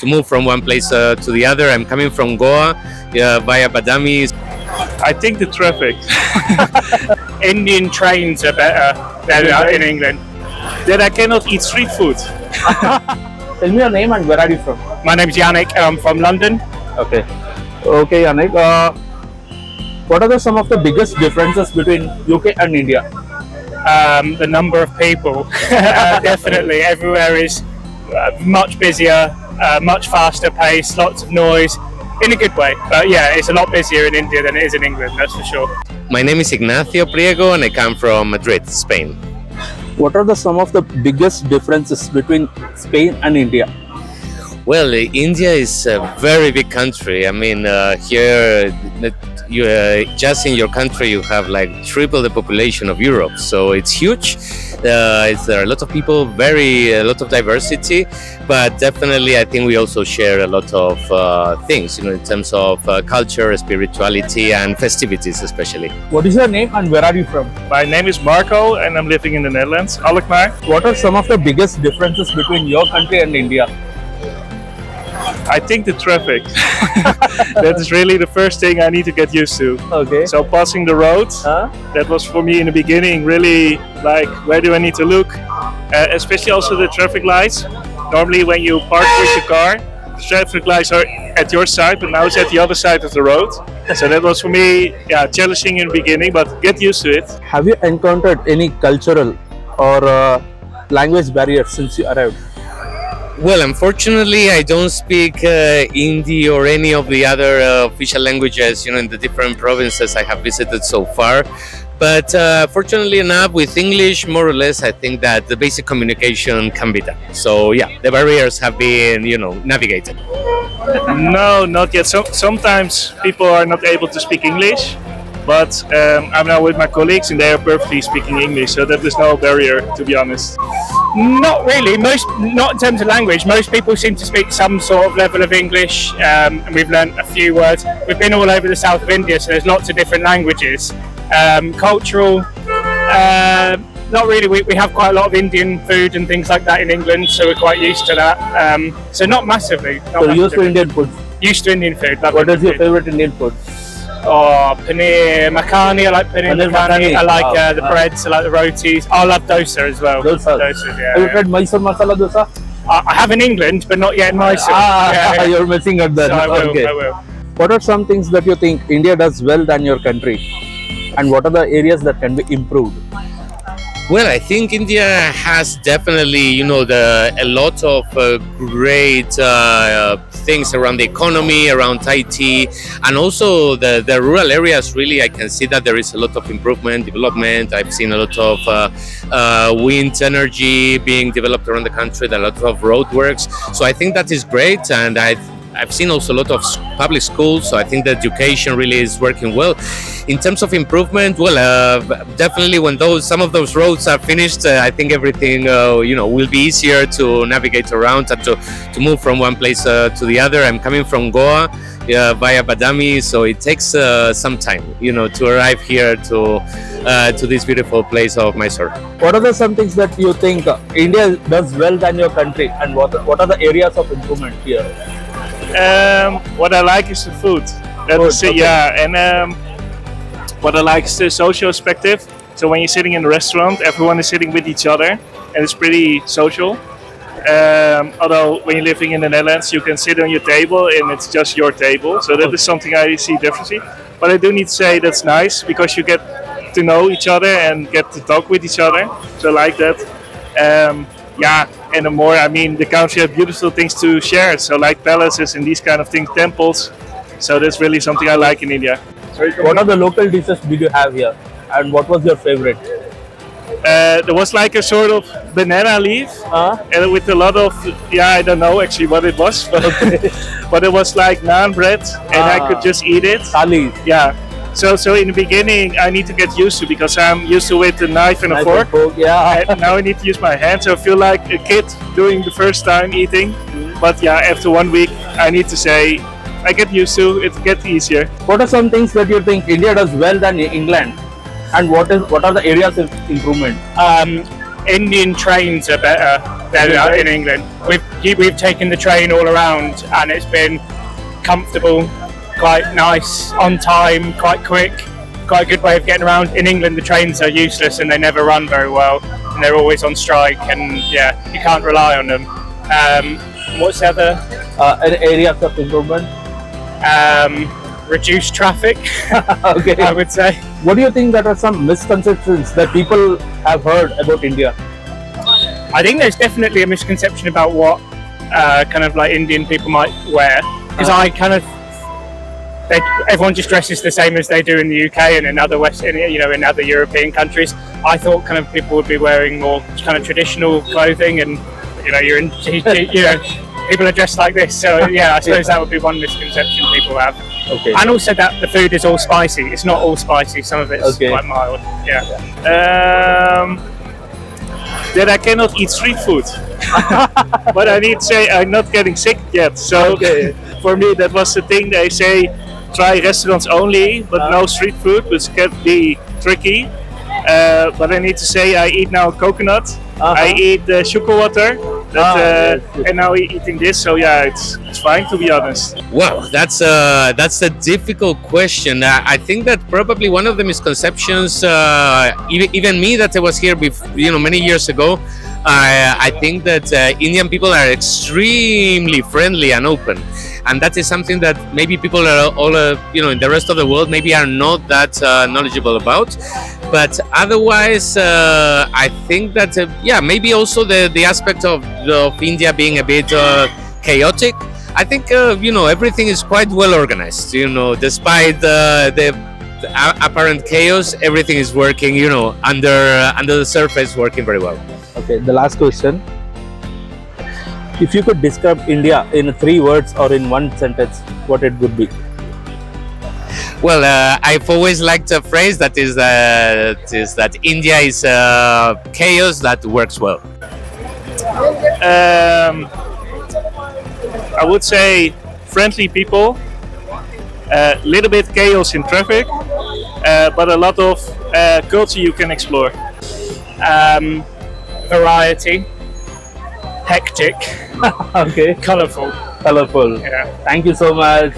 move from one place to the other. I'm coming from Goa via Badami. I think the traffic. Indian trains are better in England. That I cannot eat street food. Tell me your name and where are you from? My name's Yannick. I'm from London. Okay. Okay, Yannick. What are some of the biggest differences between UK and India? The number of people, definitely. Everywhere is much busier, much faster pace, lots of noise, in a good way. But yeah, it's a lot busier in India than it is in England, that's for sure. My name is Ignacio Priego and I come from Madrid, Spain. What are some of the biggest differences between Spain and India? Well, India is a very big country. I mean, here, just in your country, you have like triple the population of Europe. So it's huge. There are a lot of people, a lot of diversity, but definitely I think we also share a lot of things, in terms of culture, spirituality, and festivities, especially. What is your name and where are you from? My name is Marco and I'm living in the Netherlands, Alkmaar. What are some of the biggest differences between your country and India? I think the traffic. That is really the first thing I need to get used to. Okay. So passing the road, that was for me in the beginning really like, where do I need to look? Especially also the traffic lights. Normally when you park with your car, the traffic lights are at your side, but now it's at the other side of the road. So that was for me, challenging in the beginning, but get used to it. Have you encountered any cultural or language barriers since you arrived? Well, unfortunately, I don't speak Hindi or any of the other official languages, in the different provinces I have visited so far. But fortunately enough, with English, more or less, I think that the basic communication can be done. So yeah, the barriers have been, navigated. No, not yet. Sometimes people are not able to speak English, but I'm now with my colleagues and they are perfectly speaking English, so that is no barrier, to be honest. Not really. Not in terms of language. Most people seem to speak some sort of level of English, and we've learnt a few words. We've been all over the south of India, so there's lots of different languages. Cultural, not really. We have quite a lot of Indian food and things like that in England, so we're quite used to that. So not massively. So used to Indian food? Used to Indian food. What is your favorite Indian food? Oh, paneer makhani. I like paneer makhani. I like the breads. I like the rotis. I love dosa as well. Dosa. Yeah. Have you tried Mysore masala dosa? I have in England, but not yet in Mysore. You're missing out that. So I will. What are some things that you think India does well than your country? And what are the areas that can be improved? Well, I think India has definitely, a lot of great things around the economy, around IT, and also the rural areas. Really, I can see that there is a lot of improvement, development. I've seen a lot of wind energy being developed around the country, a lot of roadworks. So I think that is great, and I've seen also a lot of public schools, so I think the education really is working well. In terms of improvement, well, definitely when some of those roads are finished, I think everything will be easier to navigate around and to move from one place to the other. I'm coming from Goa via Badami, so it takes some time, to arrive here to this beautiful place of Mysore. What are some things that you think India does well than your country, and what are the areas of improvement here? What I like is the food. And what I like is the social perspective. So when you're sitting in a restaurant, everyone is sitting with each other, and it's pretty social. Although when you're living in the Netherlands, you can sit on your table and it's just your table. So that is something I see differently. But I do need to say that's nice because you get to know each other and get to talk with each other. So I like that. And the more, the country has beautiful things to share. So like palaces and these kind of things, temples. So that's really something I like in India. What are the local dishes did you have here? And what was your favorite? There was like a sort of banana leaf and with a lot of, I don't know actually what it was, but, but it was like naan bread and I could just eat it. Thali. Yeah. So in the beginning I need to get used to because I'm used to with a knife and a fork. And now I need to use my hands. So I feel like a kid doing the first time eating. But after 1 week I need to say I get used to it, gets easier. What are some things that you think India does well than England? And what are the areas of improvement? Indian trains are better in England. we've taken the train all around, and it's been comfortable, quite nice, on time, quite quick, quite a good way of getting around. In England, the trains are useless and they never run very well, and they're always on strike, and yeah, you can't rely on them. What's the other? Areas of improvement. Reduced traffic. Okay. I would say. What do you think that are some misconceptions that people have heard about India? I think there's definitely a misconception about what kind of like Indian people might wear, because I kind of everyone just dresses the same as they do in the UK and in other in other European countries. I thought kind of people would be wearing more kind of traditional clothing, and people are dressed like this. So yeah, I suppose that would be one misconception people have. Okay. And also that the food is all spicy. It's not all spicy. Some of it's quite mild. Yeah. That I cannot eat street food. But I need to say I'm not getting sick yet. So for me that was the thing. They say try restaurants only, but no street food, which can be tricky. But I need to say I eat now coconut. I eat sugar water. And now we're eating this, so yeah, it's fine, to be honest. Wow, that's a difficult question. I think that probably one of the misconceptions, even me that I was here many years ago, I think that Indian people are extremely friendly and open, and that is something that maybe people are all in the rest of the world maybe are not that knowledgeable about. But otherwise, I think that maybe also the aspect of India being a bit chaotic. I think everything is quite well organized. Despite the apparent chaos, everything is working. Under the surface, working very well. Okay, the last question. If you could describe India in 3 words or in 1 sentence, what it would be? Well, I've always liked a phrase that is that India is chaos that works well. I would say friendly people, a little bit chaos in traffic, but a lot of culture you can explore. Variety, hectic, Okay, colourful. colorful. Yeah. Thank you so much.